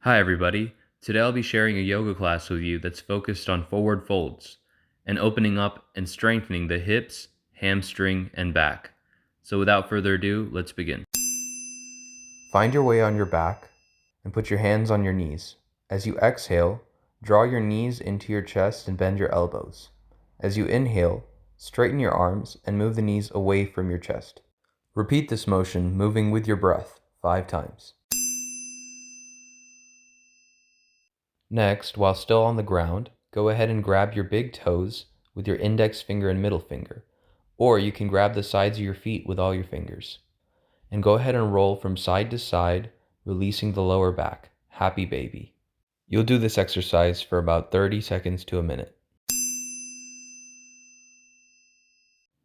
Hi, everybody. Today I'll be sharing a yoga class with you that's focused on forward folds and opening up and strengthening the hips, hamstring, and back. So, without further ado, let's begin. Find your way on your back and put your hands on your knees. As you exhale, draw your knees into your chest and bend your elbows. As you inhale, straighten your arms and move the knees away from your chest. Repeat this motion, moving with your breath 5 times. Next, while still on the ground, go ahead and grab your big toes with your index finger and middle finger, or you can grab the sides of your feet with all your fingers. And go ahead and roll from side to side, releasing the lower back. Happy baby. You'll do this exercise for about 30 seconds to a minute.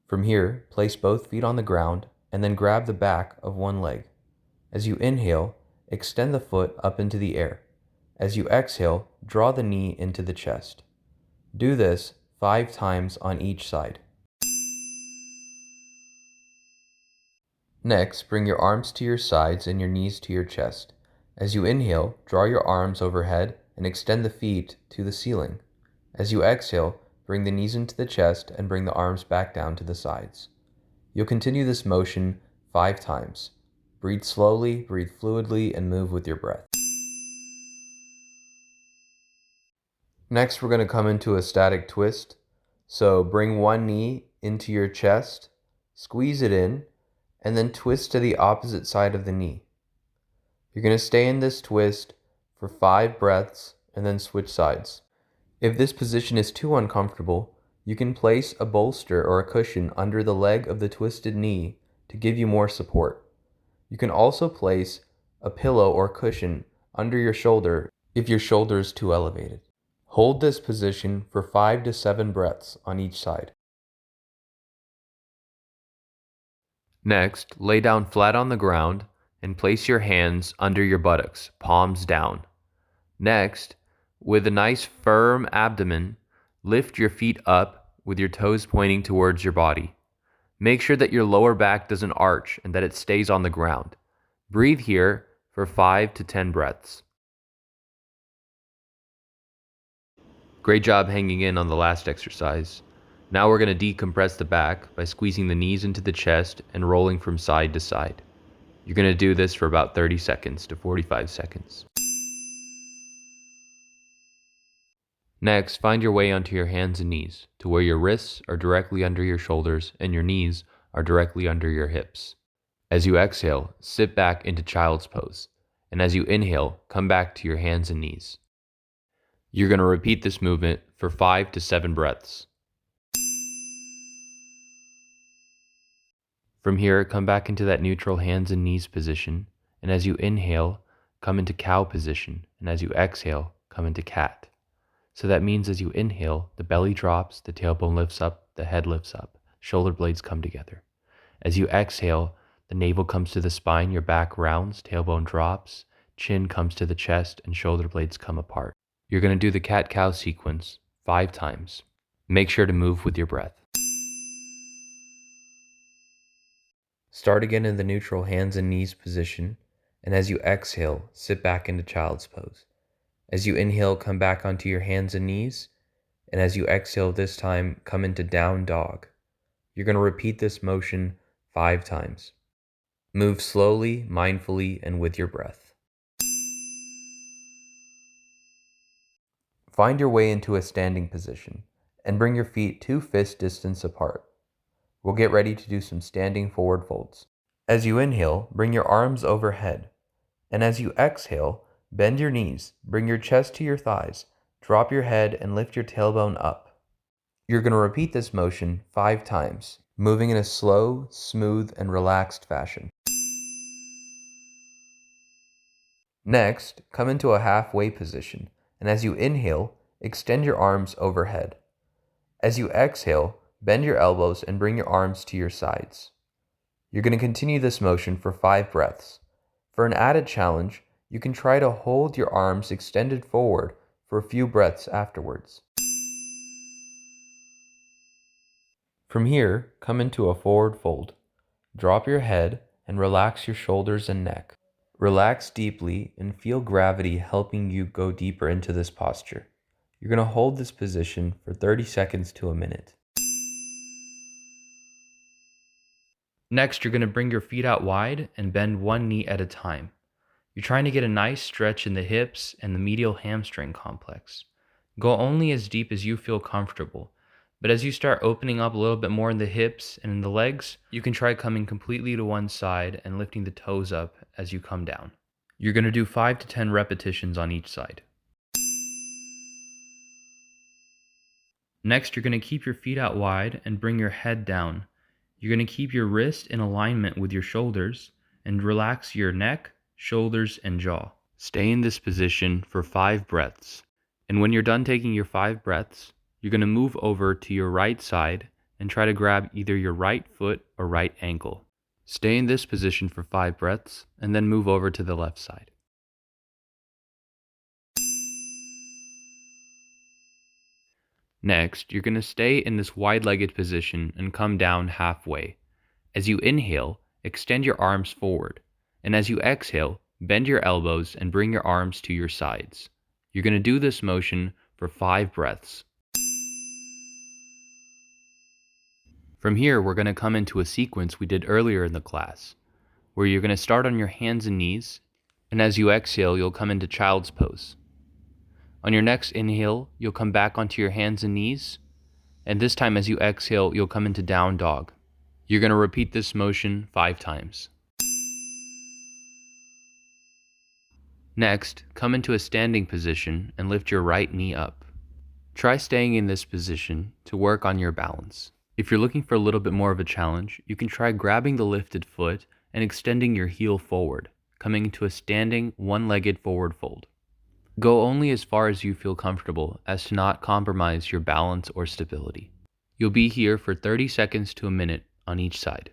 From here, place both feet on the ground and then grab the back of one leg. As you inhale, extend the foot up into the air. As you exhale, draw the knee into the chest. Do this 5 times on each side. Next, bring your arms to your sides and your knees to your chest. As you inhale, draw your arms overhead and extend the feet to the ceiling. As you exhale, bring the knees into the chest and bring the arms back down to the sides. You'll continue this motion 5 times. Breathe slowly, breathe fluidly, and move with your breath. Next, we're going to come into a static twist. So bring one knee into your chest, squeeze it in, and then twist to the opposite side of the knee. You're going to stay in this twist for 5 breaths and then switch sides. If this position is too uncomfortable, you can place a bolster or a cushion under the leg of the twisted knee to give you more support. You can also place a pillow or cushion under your shoulder if your shoulder is too elevated. Hold this position for 5 to 7 breaths on each side. Next, lay down flat on the ground and place your hands under your buttocks, palms down. Next, with a nice firm abdomen, lift your feet up with your toes pointing towards your body. Make sure that your lower back doesn't arch and that it stays on the ground. Breathe here for 5 to 10 breaths. Great job hanging in on the last exercise. Now we're going to decompress the back by squeezing the knees into the chest and rolling from side to side. You're going to do this for about 30 seconds to 45 seconds. Next, find your way onto your hands and knees to where your wrists are directly under your shoulders and your knees are directly under your hips. As you exhale, sit back into child's pose. And as you inhale, come back to your hands and knees. You're going to repeat this movement for 5 to 7 breaths. From here, come back into that neutral hands and knees position. And as you inhale, come into cow position. And as you exhale, come into cat. So that means as you inhale, the belly drops, the tailbone lifts up, the head lifts up, shoulder blades come together. As you exhale, the navel comes to the spine, your back rounds, tailbone drops, chin comes to the chest, and shoulder blades come apart. You're going to do the cat-cow sequence 5 times. Make sure to move with your breath. Start again in the neutral hands and knees position, and as you exhale, sit back into child's pose. As you inhale, come back onto your hands and knees, and as you exhale this time, come into down dog. You're going to repeat this motion 5 times. Move slowly, mindfully, and with your breath. Find your way into a standing position and bring your feet 2 fist distance apart. We'll get ready to do some standing forward folds. As you inhale, bring your arms overhead. And as you exhale, bend your knees, bring your chest to your thighs, drop your head and lift your tailbone up. You're going to repeat this motion 5 times, moving in a slow, smooth, and relaxed fashion. Next, come into a halfway position, and as you inhale, extend your arms overhead. As you exhale, bend your elbows and bring your arms to your sides. You're going to continue this motion for 5 breaths. For an added challenge, you can try to hold your arms extended forward for a few breaths afterwards. From here, come into a forward fold. Drop your head and relax your shoulders and neck. Relax deeply and feel gravity helping you go deeper into this posture. You're going to hold this position for 30 seconds to a minute. Next, you're going to bring your feet out wide and bend one knee at a time. You're trying to get a nice stretch in the hips and the medial hamstring complex. Go only as deep as you feel comfortable, but as you start opening up a little bit more in the hips and in the legs, you can try coming completely to one side and lifting the toes up as you come down. You're going to do 5 to 10 repetitions on each side. Next, you're going to keep your feet out wide and bring your head down. You're going to keep your wrist in alignment with your shoulders and relax your neck, shoulders, and jaw. Stay in this position for 5 breaths. And when you're done taking your 5 breaths, you're going to move over to your right side and try to grab either your right foot or right ankle. Stay in this position for 5 breaths and then move over to the left side. Next, you're going to stay in this wide-legged position and come down halfway. As you inhale, extend your arms forward, and as you exhale, bend your elbows and bring your arms to your sides. You're going to do this motion for 5 breaths. From here, we're going to come into a sequence we did earlier in the class, where you're going to start on your hands and knees, and as you exhale, you'll come into child's pose. On your next inhale, you'll come back onto your hands and knees, and this time as you exhale, you'll come into down dog. You're going to repeat this motion 5 times. Next, come into a standing position and lift your right knee up. Try staying in this position to work on your balance. If you're looking for a little bit more of a challenge, you can try grabbing the lifted foot and extending your heel forward, coming into a standing one-legged forward fold. Go only as far as you feel comfortable as to not compromise your balance or stability. You'll be here for 30 seconds to a minute on each side.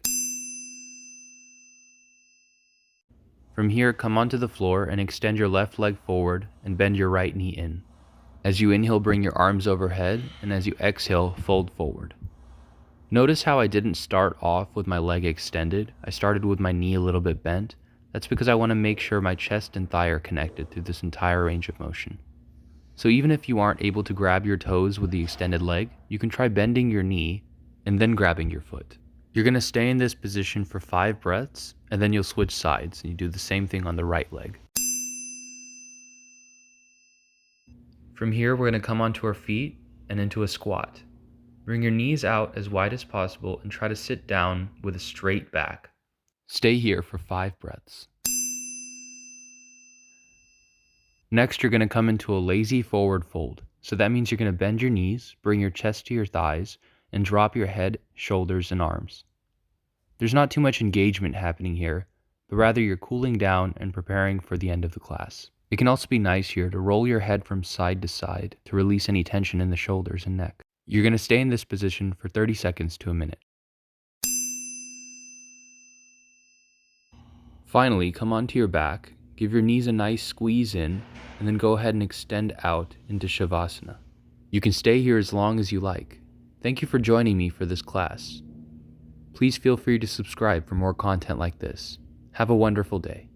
From here, come onto the floor and extend your left leg forward and bend your right knee in. As you inhale, bring your arms overhead, and as you exhale, fold forward. Notice how I didn't start off with my leg extended. I started with my knee a little bit bent. That's because I want to make sure my chest and thigh are connected through this entire range of motion. So even if you aren't able to grab your toes with the extended leg, you can try bending your knee and then grabbing your foot. You're going to stay in this position for 5 breaths, and then you'll switch sides and you do the same thing on the right leg. From here, we're going to come onto our feet and into a squat. Bring your knees out as wide as possible and try to sit down with a straight back. Stay here for 5 breaths. Next, you're going to come into a lazy forward fold. So that means you're going to bend your knees, bring your chest to your thighs, and drop your head, shoulders, and arms. There's not too much engagement happening here, but rather you're cooling down and preparing for the end of the class. It can also be nice here to roll your head from side to side to release any tension in the shoulders and neck. You're going to stay in this position for 30 seconds to a minute. Finally, come onto your back, give your knees a nice squeeze in, and then go ahead and extend out into Shavasana. You can stay here as long as you like. Thank you for joining me for this class. Please feel free to subscribe for more content like this. Have a wonderful day.